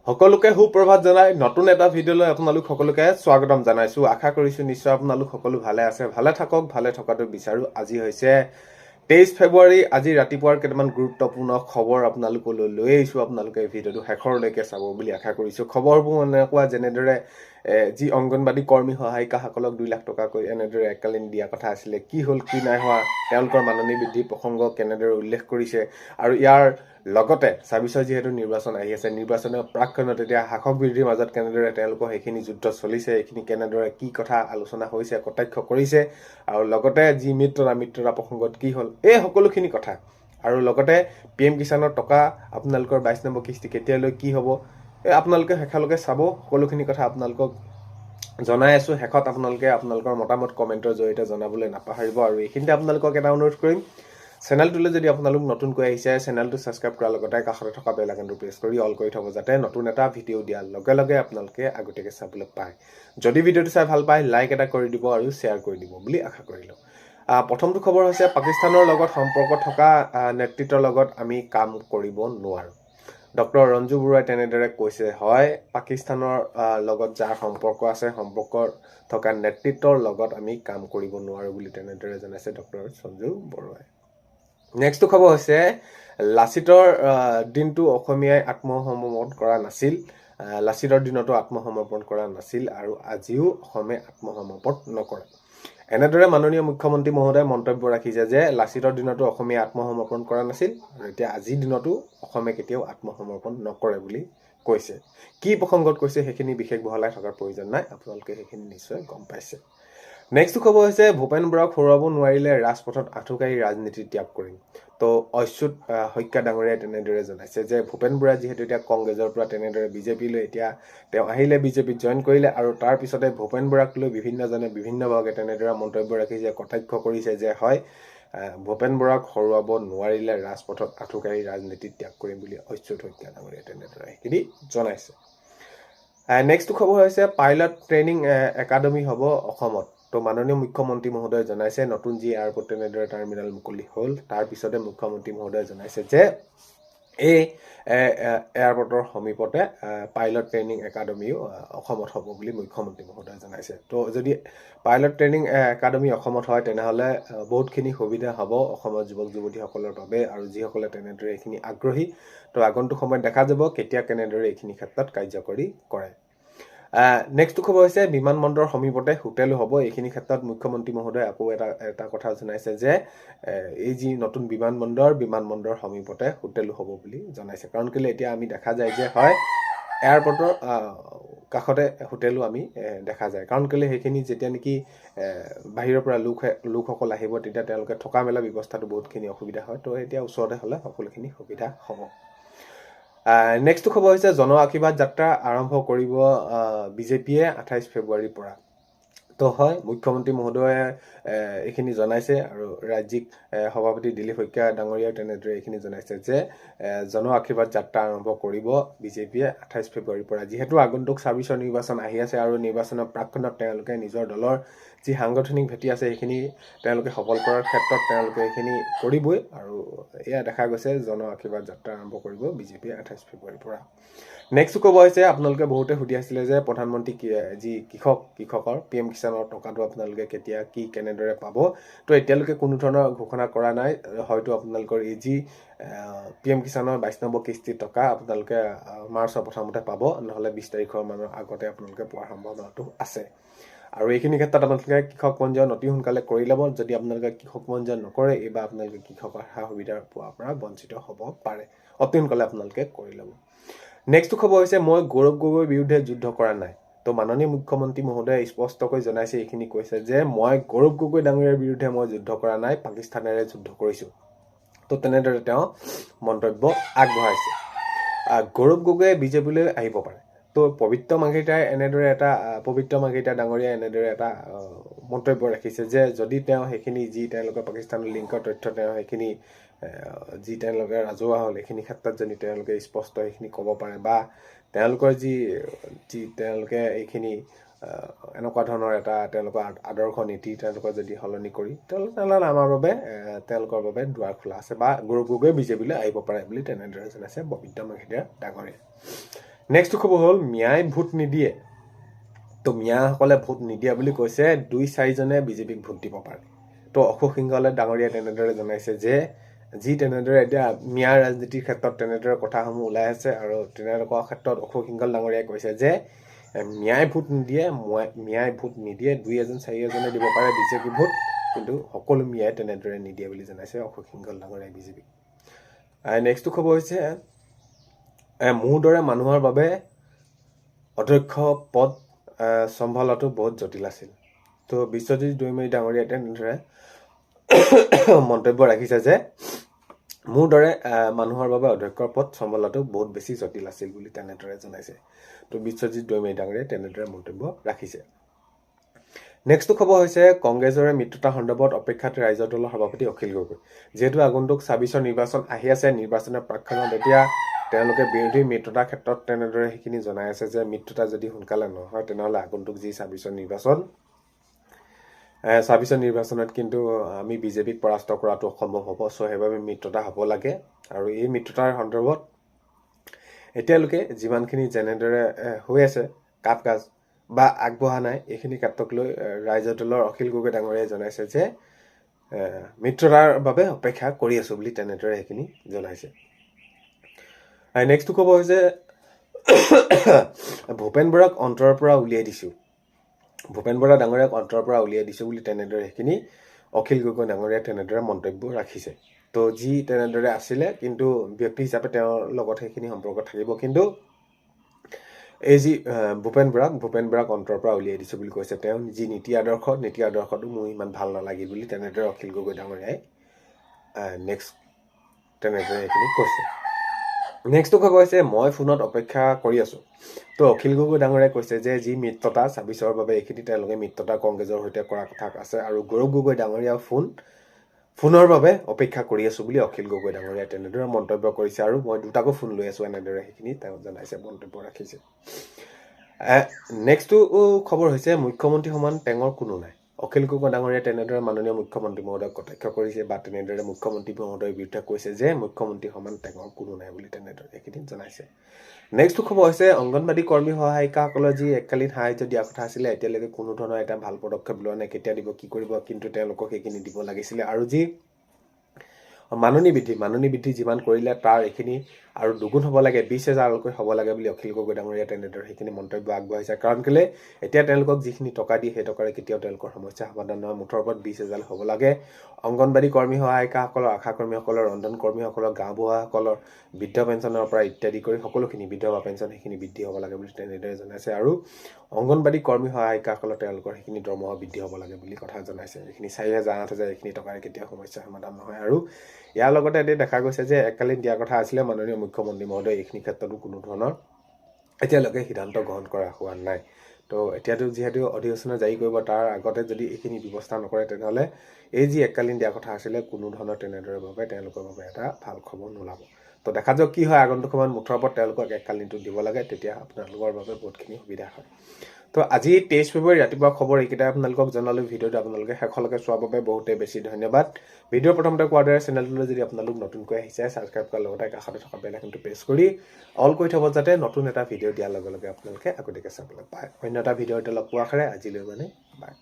সকলোকে সুপ্ৰভাত জনাই নতুন এটা ভিডিঅ'লৈ আপোনালোক সকলোকে স্বাগতম জনাইছো। আশা কৰিছো নিশ্চয় আপোনালোক সকলো ভালে আছে, ভালে থাকক, ভালে থকাটো বিচাৰো। আজি হৈছে 23 ফেব্ৰুৱাৰী। আজি ৰাতিপুৱাৰ কেইটামান গুৰুত্বপূৰ্ণ খবৰ আপোনালোকলৈ লৈ আহিছো। আপোনালোকে এই ভিডিঅ'টো শেষৰলৈকে চাব বুলি আশা কৰিছো। খবৰবোৰ এনেকুৱা যেনেদৰে যি অংগনবাদী কৰ্মী সহায়িকাসকলক 2 লাখ টকাকৈ এনেদৰে এককালীন দিয়া কথা আছিলে, কি হ'ল কি নাই হোৱা, তেওঁলোকৰ মাননি বৃদ্ধিৰ প্ৰসংগ কেনেদৰে উল্লেখ কৰিছে, আৰু ইয়াৰ লগতে 26 যেহেতু নিৰ্বাচন আহি আছে, নিৰ্বাচনৰ প্ৰাক্ষণত এতিয়া শাসক বিৰোধীৰ মাজত কেনেদৰে তেওঁলোকৰ সেইখিনি যুদ্ধ চলিছে, এইখিনি কেনেদৰে কি কথা আলোচনা হৈছে, কটাক্ষ কৰিছে, আৰু লগতে যি মিত্ৰতা প্ৰসংগত কি হ'ল, এই সকলোখিনি কথা, আৰু লগতে PM কিষাণৰ টকা আপোনালোকৰ 22 নম্বৰ কিস্তি কেতিয়ালৈ কি হ'ব, আপোনালোকে শেষলৈকে চাব। সকলোখিনি কথা আপোনালোকক জনাই আছো। শেষত আপোনালোকৰ মতামত কমেণ্টৰ জৰিয়তে জনাবলৈ নাপাহৰিব। আৰু এইখিনিতে আপোনালোকক এটা অনুৰোধ কৰিম, চেনেলটোলৈ যদি আপোনালোক নতুনকৈ আহিছে, চেনেলটো ছাবস্ক্ৰাইব কৰাৰ লগতে কাষতে থকা বেল আইকনটো প্ৰেছ কৰি অল কৰি থব, যাতে নতুন এটা ভিডিঅ' দিয়াৰ লগে লগে আপোনালোকে আগতীয়াকৈ চাবলৈ পায়। যদি ভিডিঅ'টো চাই ভাল পায়, লাইক এটা কৰি দিব আৰু শ্বেয়াৰ কৰি দিব বুলি আশা কৰিলোঁ। প্ৰথমটো খবৰ হৈছে, পাকিস্তানৰ লগত সম্পৰ্ক থকা নেতৃত্বৰ লগত আমি কাম কৰিব নোৱাৰোঁ। ডক্টৰ ৰঞ্জু বৰুৱাই তেনেদৰে কৈছে, হয় পাকিস্তানৰ লগত যাৰ সম্পৰ্ক আছে, সম্পৰ্ক থকা নেতৃত্বৰ লগত আমি কাম কৰিব নোৱাৰোঁ বুলি তেনেদৰে জনাইছে ডক্টৰ ৰঞ্জু বৰুৱাই। নেক্সটটো খবৰ হৈছে, লাচিতৰ দিনটো অসমীয়াই আত্মসমৰ্পণ কৰা নাছিল, লাচিতৰ দিনতো আত্মসমৰ্পণ কৰা নাছিল, আৰু আজিও অসমে আত্মসমৰ্পণ নকৰে। এনেদৰে মাননীয় মুখ্যমন্ত্ৰী মহোদয়ে মন্তব্য ৰাখিছে যে লাচিতৰ দিনতো অসমীয়া আত্মসমৰ্পণ কৰা নাছিল, আৰু এতিয়া আজিৰ দিনতো অসমে কেতিয়াও আত্মসমৰ্পণ নকৰে বুলি কৈছে। কি প্ৰসংগত কৈছে সেইখিনি বিশেষ বহলাই থকাৰ প্ৰয়োজন নাই, আপোনালোকে সেইখিনি নিশ্চয় গম পাইছে। নেক্সট খবৰ হৈছে, ভূপেন বৰাক হৰুৱাব নোৱাৰিলে ৰাজপথত আঁঠুকাঢ়ি ৰাজনীতি ত্যাগ কৰিম। তো অচ্যুত শইকীয়া ডাঙৰীয়াই তেনেদৰে জনাইছে যে ভূপেন বৰা যিহেতু এতিয়া কংগ্ৰেছৰ পৰা তেনেদৰে বিজেপিলৈ এতিয়া তেওঁ আহিলে, বিজেপিত জইন কৰিলে, আৰু তাৰ পিছতে ভূপেন বৰাক লৈ বিভিন্নজনে বিভিন্নভাৱে তেনেদৰে মন্তব্য ৰাখিছে, কটাক্ষ কৰিছে যে হয় ভূপেন বৰাক হৰুৱাব নোৱাৰিলে ৰাজপথত আঁঠুকাঢ়ি ৰাজনীতি ত্যাগ কৰিম বুলি অচ্যুত শইকীয়া ডাঙৰীয়াই তেনেদৰে সেইখিনি জনাইছে। নেক্সট খবৰ হৈছে, পাইলট ট্ৰেইনিং একাডেমি হ'ব অসমত। তো মাননীয় মুখ্যমন্ত্ৰী মহোদয়ে জনাইছে, নতুন যি এয়াৰপৰ্ট তেনেদৰে টাৰ্মিনেল মুকলি হ'ল, তাৰ পিছতে মুখ্যমন্ত্ৰী মহোদয়ে জনাইছে যে এই এয়াৰপৰ্টৰ সমীপতে পাইলট ট্ৰেইনিং একাডেমিও অসমত হ'ব বুলি মুখ্যমন্ত্ৰী মহোদয়ে জনাইছে। তো যদি পাইলট ট্ৰেইনিং একাডেমি অসমত হয়, তেনেহ'লে বহুতখিনি সুবিধা হ'ব অসমৰ যুৱক যুৱতীসকলৰ বাবে, আৰু যিসকলে তেনেদৰে এইখিনি আগ্ৰহী। তো আগন্তুক সময়ত দেখা যাব কেতিয়া কেনেদৰে এইখিনি ক্ষেত্ৰত কাৰ্যকৰী কৰে। নেক্সট খবৰ হৈছে, বিমানবন্দৰৰ সমীপতে হোটেলো হ'ব। এইখিনি ক্ষেত্ৰত মুখ্যমন্ত্ৰী মহোদয়ে আকৌ এটা কথা জনাইছে যে এই যি নতুন বিমানবন্দৰৰ সমীপতে হোটেলো হ'ব বুলি জনাইছে। কাৰণ কেলৈ এতিয়া আমি দেখা যায় যে হয় এয়াৰপৰ্টৰ কাষতে হোটেলো আমি দেখা যায়। কাৰণ কেলৈ সেইখিনি যেতিয়া নেকি বাহিৰৰ পৰা লোকসকল আহিব, তেতিয়া তেওঁলোকে থকা মেলা ব্যৱস্থাটো বহুতখিনি অসুবিধা হয়। তো এতিয়া ওচৰতে হ'লে সকলোখিনি সুবিধা হ'ব। নেক্সট খবৰ হৈছে, জন আশীৰ্বাদ যাত্ৰা আৰম্ভ কৰিব বিজেপিয়ে 28 ফেব্ৰুৱাৰীৰ পৰা। তো হয় মুখ্যমন্ত্ৰী মহোদয়ে এইখিনি জনাইছে, আৰু ৰাজ্যিক সভাপতি দিলীপ শইকীয়া ডাঙৰীয়াই তেনেদৰে এইখিনি জনাইছে যে জন আশীৰ্বাদ যাত্ৰা আৰম্ভ কৰিব বিজেপিয়ে 28 ফেব্ৰুৱাৰীৰ পৰা। যিহেতু আগন্তুক 26 নিৰ্বাচন আহি আছে, আৰু নিৰ্বাচনৰ প্ৰাক্ষণত তেওঁলোকে নিজৰ দলৰ যি সাংগঠনিক ভেটি আছে সেইখিনি তেওঁলোকে সবল কৰাৰ ক্ষেত্ৰত তেওঁলোকে এইখিনি কৰিবই, আৰু এয়া দেখা গৈছে জন আশীৰ্বাদ যাত্ৰা আৰম্ভ কৰিব বিজেপিয়ে 28 ফেব্ৰুৱাৰীৰ পৰা। নেক্সট ক'ব হৈছে, আপোনালোকে বহুতে সুধি আছিলে যে প্ৰধানমন্ত্ৰী যি কৃষকৰ PM কিষাণৰ টকাটো আপোনালোকে কেতিয়া কি কেনেদৰে পাব। তো এতিয়ালৈকে কোনো ধৰণৰ ঘোষণা কৰা নাই। হয়তো আপোনালোকৰ এই যি PM কিষাণৰ 22 নম্বৰ কিস্তিৰ টকা আপোনালোকে মাৰ্চৰ প্ৰথমতে পাব, নহ'লে 20 তাৰিখৰ মানৰ আগতে আপোনালোকে পোৱাৰ সম্ভাৱনাটো আছে। আৰু এইখিনি ক্ষেত্ৰত আপোনালোকে কৃষক পঞ্জীয়ন অতি সোনকালে কৰি ল'ব। যদি আপোনালোকে কৃষক পঞ্জীয়ন নকৰে, এইবাৰ আপোনালোকে কৃষকৰ সা সুবিধা পোৱাৰ পৰা বঞ্চিত হ'ব পাৰে। অতি সোনকালে আপোনালোকে কৰি ল'ব। নেক্সট খবৰ হৈছে, মই গৌৰৱ গগৈৰ বিৰুদ্ধে যুদ্ধ কৰা নাই। তো মাননীয় মুখ্যমন্ত্ৰী মহোদয়ে স্পষ্টকৈ জনাইছে, এইখিনি কৈছে যে মই গৌৰৱ গগৈ ডাঙৰীয়াৰ বিৰুদ্ধে মই যুদ্ধ কৰা নাই, পাকিস্তানেৰে যুদ্ধ কৰিছোঁ। তো তেনেদৰে তেওঁ মন্তব্য আগবঢ়াইছে। গৌৰৱ গগৈয়ে বিজেপিলৈ আহিব পাৰে। তো পবিত্ৰ মাৰ্ঘেৰিটাই ডাঙৰীয়াই এনেদৰে এটা মন্তব্য ৰাখিছে যে যদি তেওঁ সেইখিনি যি তেওঁলোকৰ পাকিস্তানৰ লিংকৰ তথ্য তেওঁ সেইখিনি যি তেওঁলোকে ৰাজহুৱা হ'ল, এইখিনি ক্ষেত্ৰত যদি তেওঁলোকে স্পষ্ট সেইখিনি ক'ব পাৰে, বা তেওঁলোকৰ যি তেওঁলোকে এইখিনি এনেকুৱা ধৰণৰ এটা তেওঁলোকৰ আদৰ্শ নীতি তেওঁলোকৰ যদি সলনি কৰি তেনেহ'লে আমাৰ বাবে তেওঁলোকৰ বাবে দুৱাৰ খোলা আছে, বা গৌৰৱ গগৈ বিজেপিলৈ আহিব পাৰে বুলি তেনেদৰে জনাইছে পবিত্ৰ মাৰ্ঘেৰিটা ডাঙৰীয়াই। নেক্সট খবৰ হ'ল মিয়াই ভোট নিদিয়ে। তো মিয়াসকলে ভোট নিদিয়া বুলি কৈছে 2-4জনে বিজেপিক ভোট দিব পাৰে। তো অশোক সিংহলে ডাঙৰীয়াই তেনেদৰে জনাইছে যে যি তেনেদৰে এতিয়া মিয়াৰ ৰাজনীতিৰ ক্ষেত্ৰত তেনেদৰে কথাসমূহ ওলাই আছে আৰু তেনেকুৱা ক্ষেত্ৰত অশোক সিংহল ডাঙৰীয়াই কৈছে যে মিয়াই ভোট নিদিয়ে, মিয়াই ভোট নিদিয়ে, 2-4জনে দিব পাৰে বিজেপি ভোট, কিন্তু সকলো মিয়াই তেনেদৰে নিদিয়ে বুলি জনাইছে অশোক সিংহল ডাঙৰীয়াই বিজেপিক। নেক্সটটো খবৰ হৈছে মোৰ দৰে মানুহৰ বাবে অধ্যক্ষ পদ চম্ভালাটো বহুত জটিল আছিল। তো বিশ্বজিৎ দৈমাৰী ডাঙৰীয়াই তেনেদৰে মন্তব্য ৰাখিছে যে মোৰ দৰে মানুহৰ বাবে অধ্যক্ষৰ পদ চম্ভালাটো বহুত বেছি জটিল আছিল বুলি তেনেদৰে জনাইছে। তো বিশ্বজিৎ দৈমাৰী ডাঙৰীয়াই তেনেদৰে মন্তব্য ৰাখিছে। নেক্সটটো খবৰ হৈছে কংগ্ৰেছৰে মিত্ৰতা সন্দৰ্ভত অপেক্ষাত ৰাইজৰ দলৰ সভাপতি অখিল গগৈ। যিহেতু আগন্তুক 26ৰ নিৰ্বাচন আহি আছে, নিৰ্বাচনৰ প্ৰাক্ষণত এতিয়া তেওঁলোকে বিৰোধী মিত্ৰতাৰ ক্ষেত্ৰত তেনেদৰে সেইখিনি জনাই আছে যে মিত্ৰতা যদি সোনকালে নহয় তেনেহ'লে আগন্তুক যি 26ৰ নিৰ্বাচনত কিন্তু আমি বিজেপিক পৰাস্ত কৰাটো অসম্ভৱ হ'ব। চ' সেইবাবে মিত্ৰতা হ'ব লাগে। আৰু এই মিত্ৰতাৰ সন্দৰ্ভত এতিয়ালৈকে যিমানখিনি যেনেদৰে হৈ আছে কাম কাজ বা আগবঢ়া নাই, এইখিনি ক্ষেত্ৰক লৈ ৰাইজৰ দলৰ অখিল গগৈ ডাঙৰীয়াই জনাইছে যে মিত্ৰতাৰ বাবে অপেক্ষা কৰি আছো বুলি তেনেদৰে সেইখিনি জনাইছে। নেক্সটটো খবৰ হৈছে ভূপেন বৰাক অন্তৰৰ পৰা উলিয়াই দিছো। ভূপেন বৰা ডাঙৰীয়াক অন্তৰৰ পৰা উলিয়াই দিছো বুলি তেনেদৰে সেইখিনি অখিল গগৈ ডাঙৰীয়াই তেনেদৰে মন্তব্য ৰাখিছে। তো যি তেনেদৰে আছিলে কিন্তু ব্যক্তি হিচাপে তেওঁৰ লগত সেইখিনি সম্পৰ্ক থাকিব, কিন্তু এই যি ভূপেন বৰাক অন্তৰৰ পৰা উলিয়াই দিছো বুলি কৈছে। তেওঁ যি নীতি আদৰ্শটো মোৰ ইমান ভাল নালাগিল বুলি তেনেদৰে অখিল গগৈ ডাঙৰীয়াই নেক্সট তেনেদৰে এইখিনি কৈছে। নেক্সটটো খবৰ হৈছে মই ফোনত অপেক্ষা কৰি আছো। তো অখিল গগৈ ডাঙৰীয়াই কৈছে যে যি মিত্ৰতা 26ৰ বাবে এইখিনি তেওঁলোকে মিত্ৰতা কংগ্ৰেছৰ সৈতে কৰা কথা আছে আৰু গৌৰৱ গগৈ ডাঙৰীয়া ফোনৰ বাবে অপেক্ষা কৰি আছো বুলি অখিল গগৈ ডাঙৰীয়াই তেনেদৰে মন্তব্য কৰিছে। আৰু মই দুটাকো ফোন লৈ আছো এনেদৰে সেইখিনি তেওঁ জনাইছে, মন্তব্য ৰাখিছে। নেক্সটটো খবৰ হৈছে মুখ্যমন্ত্ৰী সমান টেঙৰ কোনো নাই। অখিল গগৈ ডাঙৰীয়াই তেনেদৰে মাননীয় মুখ্যমন্ত্ৰী মহোদয়ক কটাক্ষ কৰিছে বা তেনেদৰে মুখ্যমন্ত্ৰী মহোদয়ৰ বিৰুদ্ধে কৈছে যে মুখ্যমন্ত্ৰী সমান টেঙৰ কোনো নাই বুলি তেনেদৰে এইখিনি জনাইছে। নেক্সটটো খবৰ হৈছে অংগনবাদী কৰ্মী সহায়িকাসকলৰ যি এককালীন সাহায্য দিয়াৰ কথা আছিলে, এতিয়ালৈকে কোনো ধৰণৰ এটা ভাল পদক্ষেপ লোৱা নাই। কেতিয়া দিব, কি কৰিব, কিন্তু তেওঁলোকক সেইখিনি দিব লাগিছিলে। আৰু যি মাননি বৃদ্ধি যিমান কৰিলে তাৰ এইখিনি আৰু দুগুণ হ'ব লাগে, 20,000কৈ হ'ব লাগে বুলি অখিল গগৈ ডাঙৰীয়াই তেনেদৰে সেইখিনি মন্তব্য আগবঢ়াইছে। কাৰণ কেলে এতিয়া তেওঁলোকক যিখিনি টকা দিয়ে সেই টকাৰে কেতিয়াও তেওঁলোকৰ সমস্যা সমাধান নহয়। মুঠৰ ওপৰত 20,000 হ'ব লাগে। অংগনবাদী কৰ্মী সহায়িকাসকলৰ, আশা কৰ্মীসকলৰ, ৰন্ধন কৰ্মীসকলৰ, গাঁওবুঢ়াসকলৰ বৃদ্ধ পেঞ্চনৰ পৰা ইত্যাদি কৰি সকলোখিনি বিধৱা পেঞ্চন সেইখিনি বৃদ্ধি হ'ব লাগে বুলি তেনেদৰে জনাইছে। আৰু অংগনবাদী কৰ্মী সহায়িকাসকলৰ তেওঁলোকৰ সেইখিনি দৰমহা বৃদ্ধি হ'ব লাগে বুলি কথা জনাইছে। এইখিনি 4,000, 8,000 এইখিনি টকাৰে কেতিয়াও সমস্যা সমাধান নহয়। আৰু ইয়াৰ লগতে এতিয়া দেখা গৈছে যে এককালীন দিয়াৰ কথা আছিলে, মাননীয় মুখ্যমন্ত্ৰী মহোদয় এইখিনি ক্ষেত্ৰতো কোনো ধৰণৰ এতিয়ালৈকে সিদ্ধান্ত গ্ৰহণ কৰা হোৱা নাই। তো এতিয়াতো যিহেতু অধিসূচনা জাৰি কৰিব, তাৰ আগতে যদি এইখিনি ব্যৱস্থা নকৰে তেনেহ'লে এই যি এককালীন দিয়াৰ কথা আছিলে কোনো ধৰণৰ তেনেদৰে বাবে তেওঁলোকৰ বাবে এটা ভাল খবৰ নোলাব। তো দেখা যাওক কি হয় আগন্তুক সময়ত। মুঠৰ ওপৰত তেওঁলোকক এককালীনটো দিব লাগে, তেতিয়া আপোনালোকৰ বাবে বহুতখিনি সুবিধা হয়। তো আজি 23 ফেব্ৰুৱাৰী ৰাতিপুৱা খবৰ এইকেইটা আপোনালোকক জনালো। ভিডিঅ'টো আপোনালোকে শেষলৈকে চোৱাৰ বাবে বহুতেই বেছি ধন্যবাদ। ভিডিঅ'ৰ প্ৰথমতে কোৱাৰ দৰে চেনেলটোলৈ যদি আপোনালোক নতুনকৈ আহিছে, ছাবস্ক্ৰাইব কৰাৰ লগতে কাষতে থকা বেল আইকনটো প্ৰেছ কৰি অল কৰি থ'ব, যাতে নতুন এটা ভিডিঅ' দিয়াৰ লগে লগে আপোনালোকে আগতীয়াকৈ চাবলৈ পায়। অন্য এটা ভিডিঅ'তে লগ পোৱাৰ আশাৰে আজিলৈ বাই।